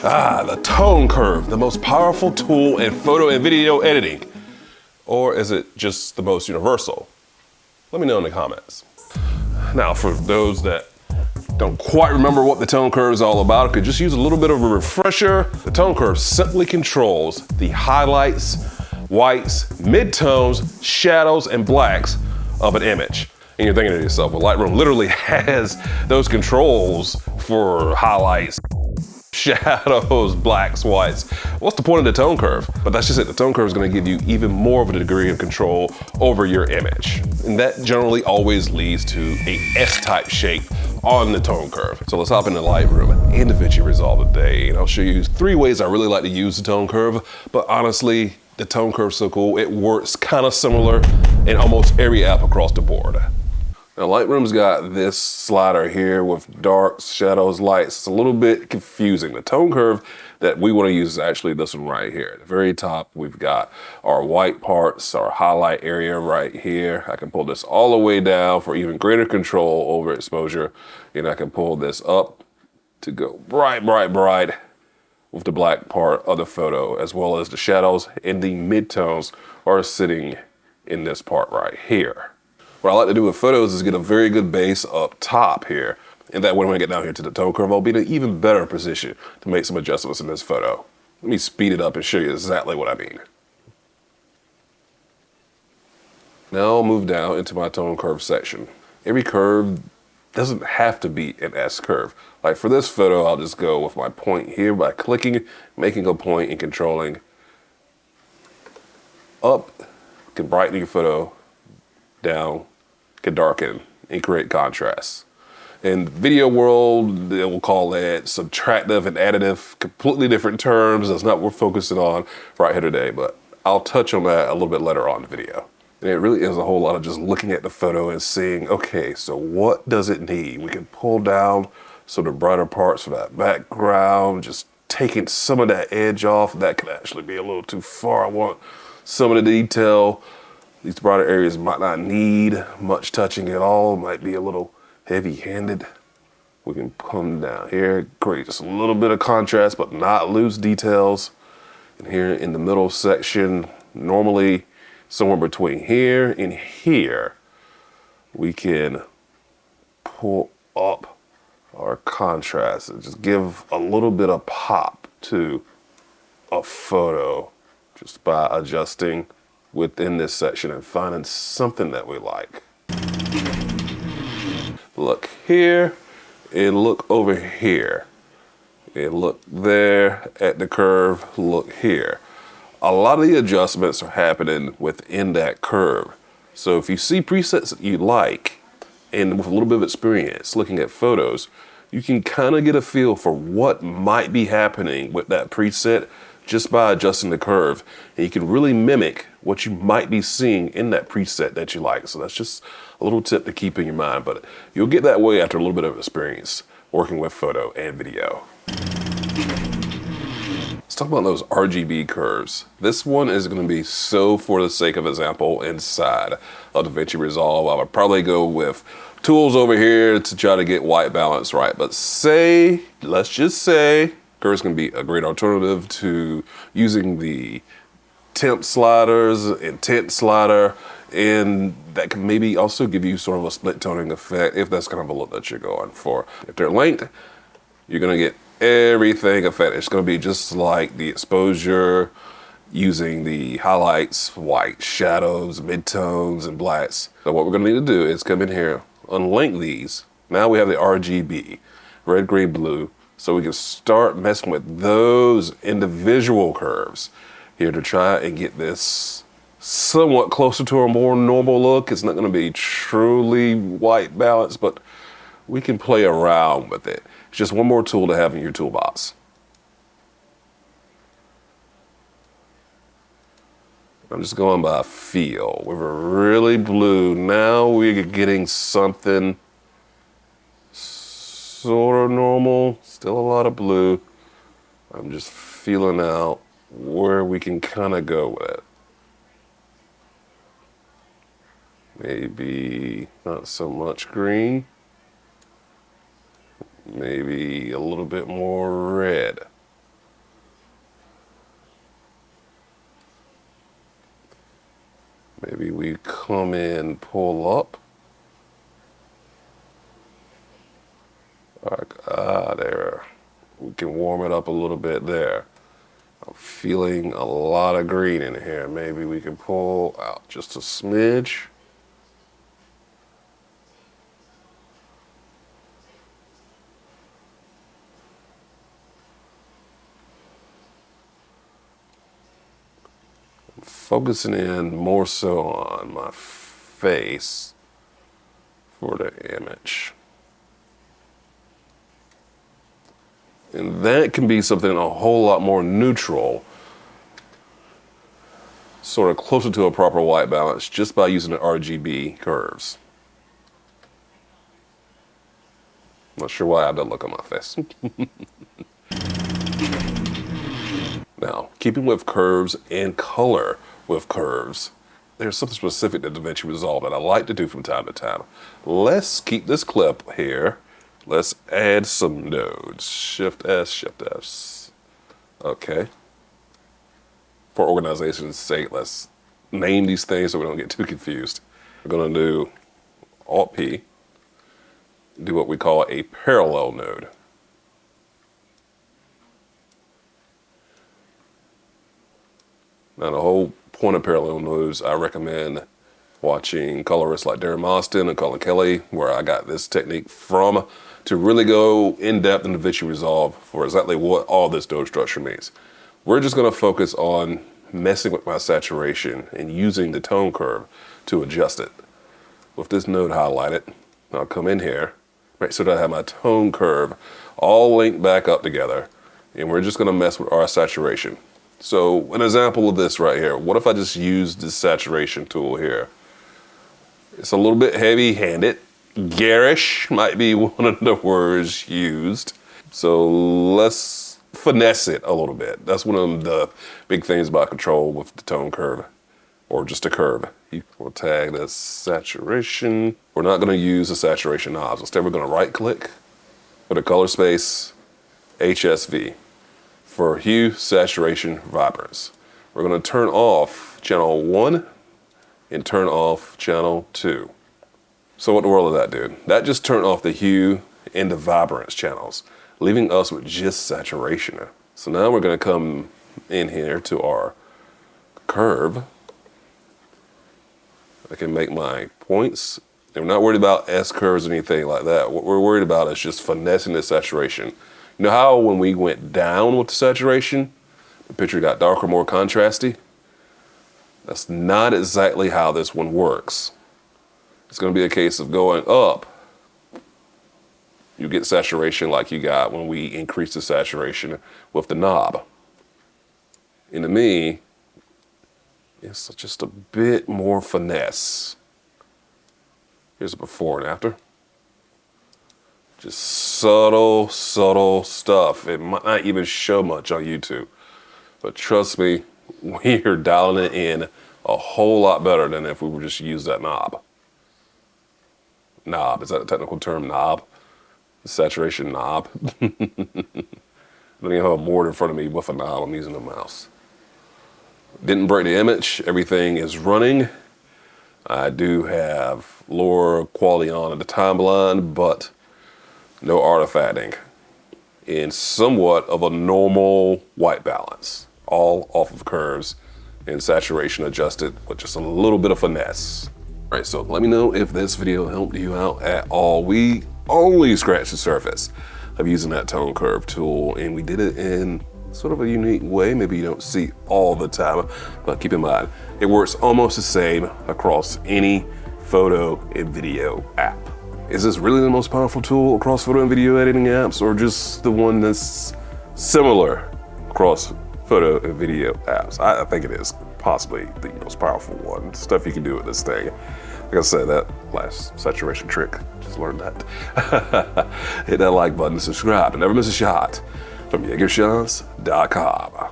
The tone curve, the most powerful tool in photo and video editing. Or is it just the most universal? Let me know in the comments. Now, for those that don't quite remember what the tone curve is all about, could just use a little bit of a refresher. The tone curve simply controls the highlights, whites, midtones, shadows, and blacks of an image. And you're thinking to yourself, well, Lightroom literally has those controls for highlights, shadows, blacks, whites. What's the point of the tone curve? But that's just it. The tone curve is going to give you even more of a degree of control over your image. And that generally always leads to a S-type shape on the tone curve. So let's hop into Lightroom and Davinci Resolve today. And I'll show you 3 ways I really like to use the tone curve. But honestly, the tone curve's so cool. It works kind of similar in almost every app across the board. Now, Lightroom's got this slider here with darks, shadows, lights. It's a little bit confusing. The tone curve that we want to use is actually this one right here. At the very top, we've got our white parts, our highlight area right here. I can pull this all the way down for even greater control over exposure. And I can pull this up to go bright, bright, bright with the black part of the photo, as well as the shadows and the midtones are sitting in this part right here. What I like to do with photos is get a very good base up top here. And that way when I get down here to the tone curve, I'll be in an even better position to make some adjustments in this photo. Let me speed it up and show you exactly what I mean. Now I'll move down into my tone curve section. Every curve doesn't have to be an S curve. Like for this photo, I'll just go with my point here by clicking, making a point and controlling up, can brighten your photo, down, can darken and create contrast. In video world, they will call that subtractive and additive, completely different terms. That's not what we're focusing on right here today, but I'll touch on that a little bit later on in the video. And it really is a whole lot of just looking at the photo and seeing, okay, so what does it need? We can pull down some of the brighter parts for that background, just taking some of that edge off. That could actually be a little too far. I want some of the detail. These brighter areas might not need much touching at all, might be a little heavy-handed. We can come down here, create just a little bit of contrast, but not lose details. And here in the middle section, normally somewhere between here and here, we can pull up our contrast and just give a little bit of pop to a photo just by adjusting within this section and finding something that we like. Look here and look over here and look there at the curve, look here. A lot of the adjustments are happening within that curve. So if you see presets that you like and with a little bit of experience looking at photos, you can kind of get a feel for what might be happening with that preset just by adjusting the curve. And you can really mimic what you might be seeing in that preset that you like. So that's just a little tip to keep in your mind, but you'll get that way after a little bit of experience working with photo and video. Let's talk about those RGB curves. This one is going to be so for the sake of example inside of Davinci Resolve. I would probably go with tools over here to try to get white balance right. But let's just say, curves can be a great alternative to using the temp sliders and tint slider, and that can maybe also give you sort of a split toning effect if that's kind of a look that you're going for. If they're linked, you're going to get everything affected. It's going to be just like the exposure using the highlights, white, shadows, midtones, and blacks. So what we're going to need to do is come in here, unlink these. Now we have the RGB, red, green, blue. So we can start messing with those individual curves here to try and get this somewhat closer to a more normal look. It's not going to be truly white balance, but we can play around with it. It's just one more tool to have in your toolbox. I'm just going by feel. We were really blue. Now we're getting something sort of normal. Still a lot of blue. I'm just feeling out where we can kind of go with it. Maybe not so much green. Maybe a little bit more red. Maybe we come in, pull up. There. We can warm it up a little bit there. I'm feeling a lot of green in here. Maybe we can pull out just a smidge. I'm focusing in more so on my face for the image. And that can be something a whole lot more neutral, sort of closer to a proper white balance, just by using the RGB curves. Not sure why I have that look on my face. Now, keeping with curves and color with curves, there's something specific that Davinci Resolve that I like to do from time to time. Let's keep this clip here. Let's add some nodes. Shift S, Shift S. Okay. For organization's sake, let's name these things so we don't get too confused. We're gonna do Alt P, do what we call a parallel node. Now the whole point of parallel nodes, I recommend watching colorists like Darren Moston and Colin Kelly, where I got this technique from, to really go in depth in Davinci Resolve for exactly what all this node structure means. We're just gonna focus on messing with my saturation and using the tone curve to adjust it. With this node highlighted, I'll come in here, make sure that I have my tone curve all linked back up together, and we're just gonna mess with our saturation. So an example of this right here, what if I just use this saturation tool here? It's a little bit heavy-handed. Garish might be one of the words used. So let's finesse it a little bit. That's one of the big things about control with the tone curve, or just a curve. We'll tag this saturation. We're not gonna use the saturation knobs. Instead, we're gonna right click, go to color space, HSV. For hue, saturation, vibrance. We're gonna turn off channel 1 and turn off channel 2. So what the world did that do? That just turned off the hue and the vibrance channels, leaving us with just saturation. So now we're gonna come in here to our curve. I can make my points. And we're not worried about S curves or anything like that. What we're worried about is just finessing the saturation. You know how when we went down with the saturation, the picture got darker, more contrasty? That's not exactly how this one works. It's gonna be a case of going up. You get saturation like you got when we increase the saturation with the knob. And to me, it's just a bit more finesse. Here's a before and after. Just subtle, subtle stuff. It might not even show much on YouTube. But trust me, we are dialing it in a whole lot better than if we were just to use that knob. Knob, is that a technical term, knob? The saturation knob. I don't even have a board in front of me with a knob, I'm using a mouse. Didn't break the image, everything is running. I do have lower quality on at the timeline, but no artifacting. And somewhat of a normal white balance, all off of curves and saturation adjusted with just a little bit of finesse. All right, so let me know if this video helped you out at all. We only scratched the surface of using that tone curve tool, and we did it in sort of a unique way. Maybe you don't see all the time, but keep in mind, it works almost the same across any photo and video app. Is this really the most powerful tool across photo and video editing apps, or just the one that's similar across photo and video apps? I think it is possibly the most powerful one. Stuff you can do with this thing. Like I said, that last saturation trick, just learned that. Hit that like button, subscribe, and never miss a shot from YeagerShots.com.